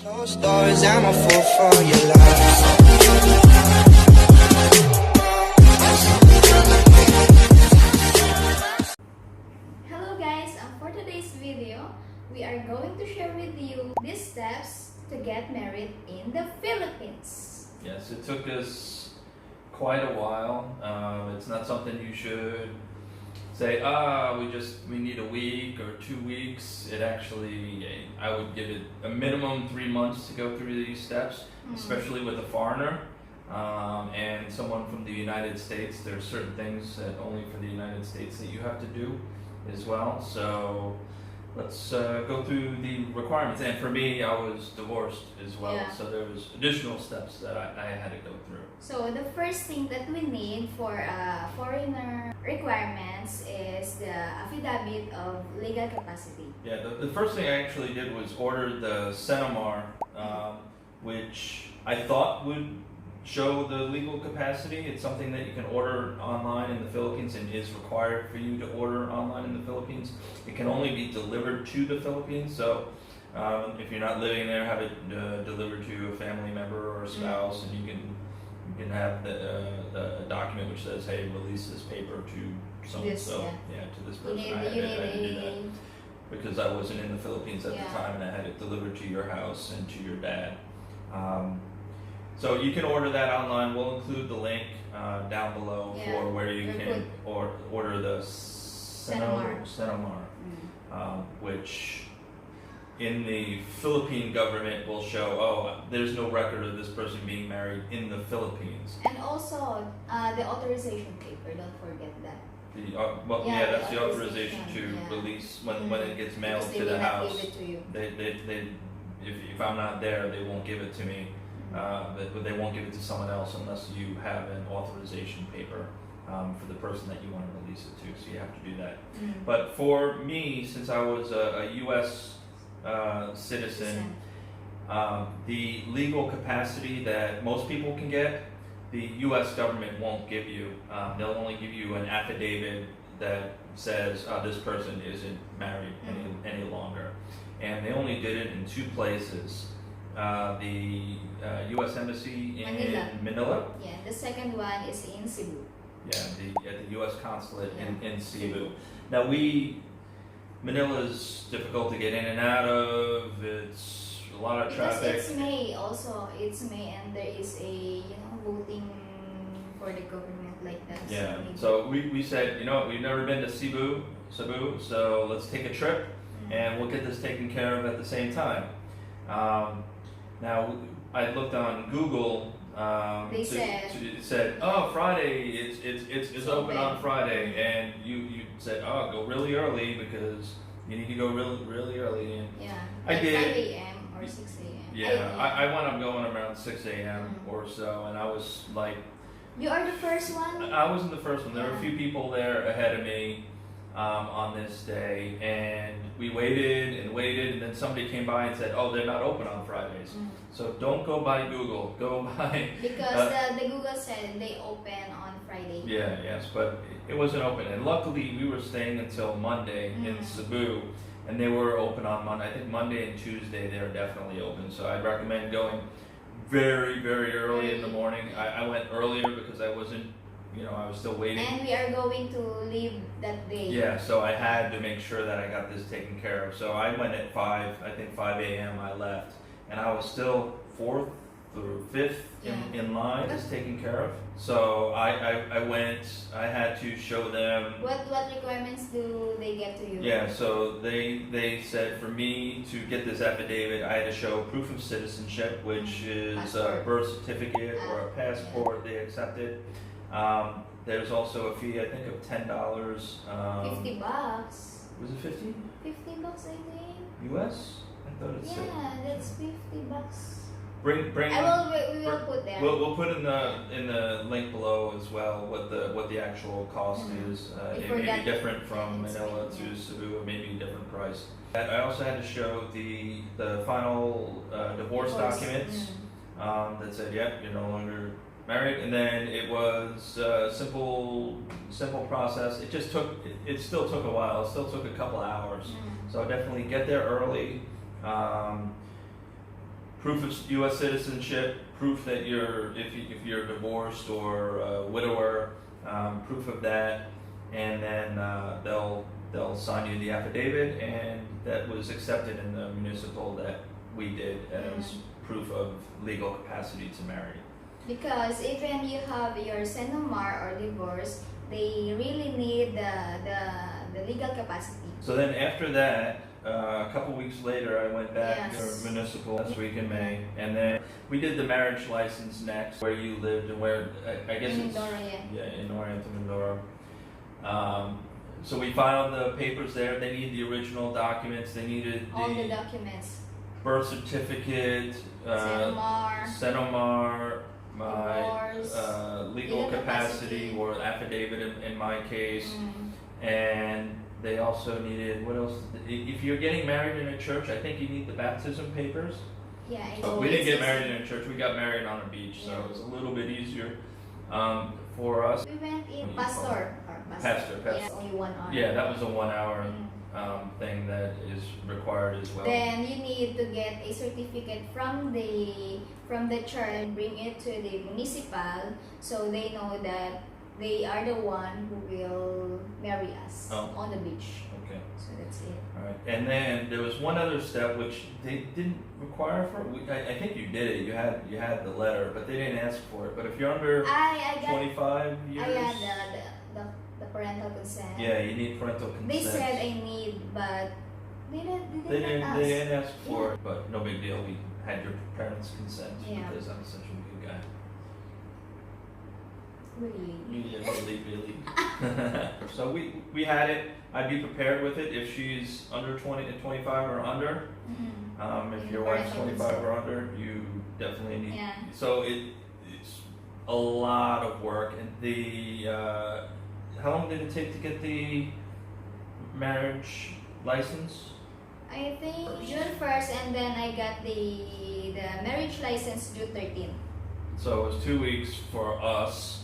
Closed doors, I'm a fool for your love. Hello guys, for today's video, we are going to share with you these steps to get married in the Philippines. Yes, it took us quite a while. It's not something you should say, we need a week or 2 weeks. It actually, I would give it a minimum 3 months to go through these steps, especially with a foreigner and someone from the United States. There are certain things that only for the United States that you have to do as well. So let's go through the requirements. And for me, I was divorced as well, so there was additional steps that I had to go through. So the first thing that we need for foreigner requirements is the affidavit of legal capacity. Yeah, the first thing I actually did was order the CENOMAR, which I thought would show the legal capacity. It's something that you can order online in the Philippines and is required for you to order online in the Philippines. It can only be delivered to the Philippines, so if you're not living there, have it delivered to a family member or a spouse, and you can have the document which says, hey, release this paper to so-and-so, to this person. I had to do that because I wasn't in the Philippines at the time, and I had it delivered to your house and to your dad. So you can order that online. We'll include the link down below for where you can order the CENOMAR, which in the Philippine government will show, there's no record of this person being married in the Philippines. And also the authorization paper, don't forget that. That's the authorization to release when it gets mailed to the house. Give it to you. If I'm not there, they won't give it to me. But they won't give it to someone else unless you have an authorization paper for the person that you want to release it to. So you have to do that. But for me, since I was a U.S. citizen, the legal capacity that most people can get, the U.S. government won't give you. They'll only give you an affidavit that says this person isn't married any longer. And they only did it in 2 places. The U.S. Embassy in Manila. Yeah, the second one is in Cebu. Yeah, at the U.S. consulate in Cebu. Now Manila's difficult to get in and out of. It's a lot of traffic. Because it's May, and there is a voting for the government like that. Yeah. So we said, we've never been to Cebu, so let's take a trip, and we'll get this taken care of at the same time. Now, I looked on Google. They said, Friday. It's open on Friday, and you said, go really early because you need to go really early. And I did. 5 a.m. or 6 a.m. Yeah, I wound up going around 6 a.m. or so, and I was like. You are the first one. I wasn't the first one. There were a few people there ahead of me. On this day, and we waited, and then somebody came by and said, they're not open on Fridays. So don't go by Google, go by... Because the Google said they open on Friday. Yes, but it wasn't open, and luckily we were staying until Monday in Cebu, and they were open on Monday. I think Monday and Tuesday they are definitely open, so I'd recommend going very, very early in the morning. I went earlier because I wasn't I was still waiting. And we are going to leave that day. Yeah, so I had to make sure that I got this taken care of. So I went at 5 a.m. I left, and I was still 4th or 5th in line, just taken care of. So I went, I had to show them. What requirements do they get to you? Yeah, so they said for me to get this affidavit, I had to show proof of citizenship, which is a birth certificate or a passport they accepted. There's also a fee, I think, of $10. $50. Was it 50? $50, I think. US? I thought it said. Yeah, that's $50. Bring. We will put there. We'll put in the link below as well what the actual cost is. It may be different from Manila to Cebu. It may be a different price. I also had to show the final divorce documents that said, you're no longer married, and then it was a simple process. It still took a while. It still took a couple hours. So definitely get there early. proof of U.S. citizenship, proof that if you're divorced or a widower, proof of that, and then they'll sign you the affidavit, and that was accepted in the municipal that we did as proof of legal capacity to marry. Because even you have your CENOMAR or divorce, they really need the legal capacity. So then after that, a couple weeks later, I went back Yes. to municipal last week in May, and then we did the marriage license next, where you lived and where I guess In it's Mindoro, in Oriental Mindoro. So we filed the papers there. They need the original documents. They needed all the documents. birth certificate, CENOMAR, CENOMAR, my divorce, legal capacity or affidavit in my case, and they also needed, what else? If you're getting married in a church, I think you need the baptism papers. Yeah, But we didn't get married in a church. We got married on a beach, so it was a little bit easier for us. We went in pastor. Pastor. Yeah, only 1 hour. Yeah, that was a 1 hour thing that is required as well. Then you need to get a certificate from the church and bring it to the municipal, so they know that they are the one who will marry us on the beach. Okay. So that's it. All right. And then there was one other step which they didn't require for. I think you did it. You had the letter, but they didn't ask for it. But if you're under I got 25 years, I got the parental consent. yeah, you need parental consent. They said I need, but they didn't ask. They didn't ask for it, but no big deal. We had your parents' consent because I'm such a good guy. Really? Yeah, really. So we had it. I'd be prepared with it if she's under 25 or under. If your wife's 25 or under, you definitely need. Yeah. So it's a lot of work. And how long did it take to get the marriage license? I think June 1st, and then I got the marriage license June 13th. So it was 2 weeks for us.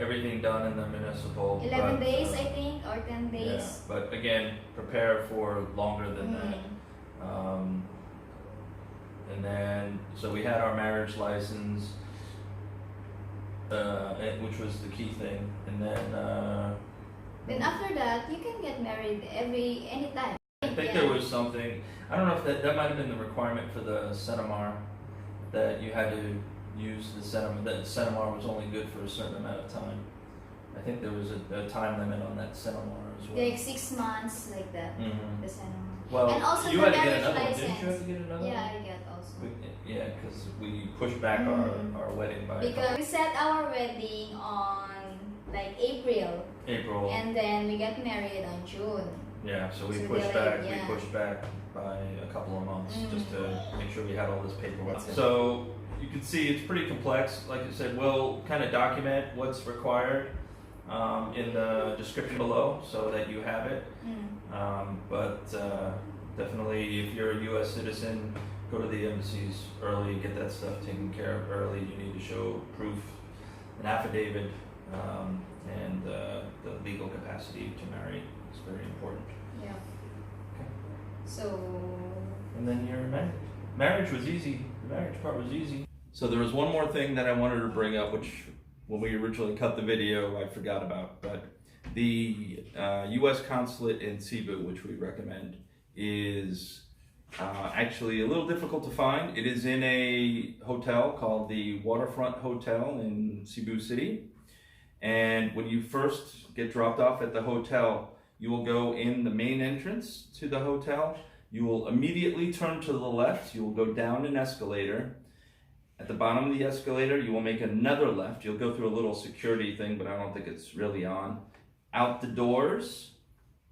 Everything done in the municipal. 11 days, I think, or 10 days. Yeah, but again, prepare for longer than that. And then, so we had our marriage license, which was the key thing. And then after that, you can get married anytime. I think there was something, I don't know if that might have been the requirement for the CENOMAR, that you had to use the CENOMAR, that CENOMAR was only good for a certain amount of time. I think there was a time limit on that CENOMAR as well. Like 6 months, like that. The CENOMAR. Well, and also you the had to get marriage another one. license. Didn't you have to get another one? Yeah, I got also. Yeah, because we pushed back our wedding by because we set our wedding on like April, and then we got married on June. Yeah, so we So pushed delayed, back. yeah. We pushed back by a couple of months just to make sure we had all this paperwork. That's So you can see it's pretty complex. Like I said, we'll kind of document what's required in the description below so that you have it. But definitely, if you're a U.S. citizen, go to the embassies early, get that stuff taken care of early. You need to show proof, an affidavit, and the legal capacity to marry. It's very important. Yeah. Okay. So. And then you're married. Marriage was easy. The marriage part was easy. So there was one more thing that I wanted to bring up, which when we originally cut the video, I forgot about. But the U.S. consulate in Cebu, which we recommend, is actually a little difficult to find. It is in a hotel called the Waterfront Hotel in Cebu City. And when you first get dropped off at the hotel, you will go in the main entrance to the hotel. You will immediately turn to the left. You will go down an escalator. At the bottom of the escalator, you will make another left. You'll go through a little security thing, but I don't think it's really on. Out the doors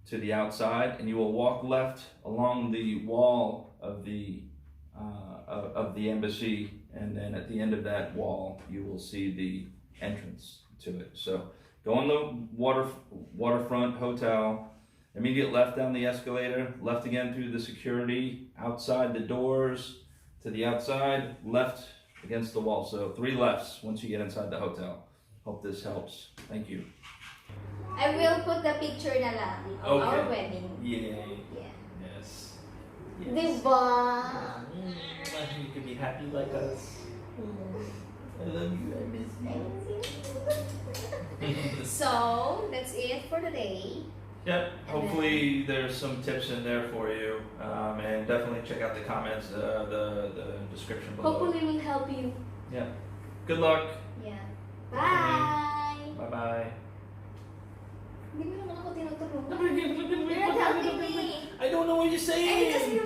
to the outside, and you will walk left along the wall of the embassy, and then at the end of that wall, you will see the entrance to it. So go on the waterfront hotel, immediate left down the escalator, left again through the security, outside the doors to the outside, left against the wall. So 3 lefts once you get inside the hotel. Hope this helps. Thank you. I will put the picture na lang of our wedding. Yay. Yeah. Yes. Diba? You can be happy like us. I love you. I miss you. So that's it for today. Yep. Hopefully there's some tips in there for you, and definitely check out the comments, the description below. Hopefully we'll help you. Yeah. Good luck. Yeah. Bye. Bye bye. Hindi mo naman ako tinutulungan. You're not helping me. I don't know what you're saying. Eh, kasi